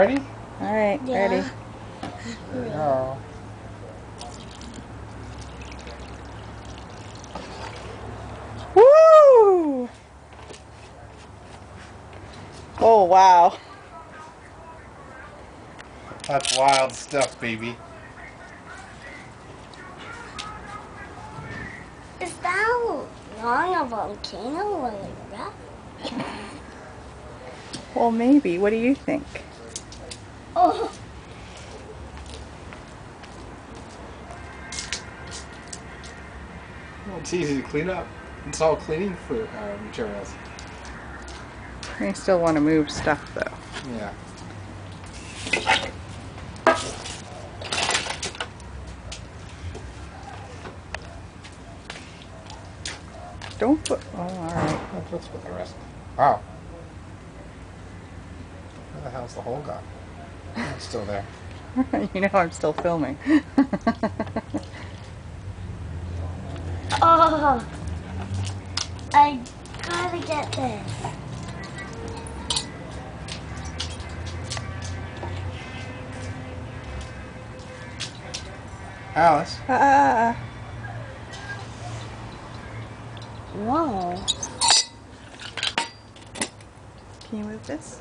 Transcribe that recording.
Ready? Alright, Yeah. ready. Here we go. Woo! Oh, wow. That's wild stuff, baby. Is that long a volcano or an eruption? Well, maybe. What do you think? Oh, Well, it's easy to clean up. It's all cleaning for materials. I still want to move stuff, though. Yeah. Don't put... Oh, alright. Let's put the rest. Wow. Where the hell's the hole gone? It's still there. You know I'm still filming. oh, I gotta get this. Alice. Whoa. Can you move this?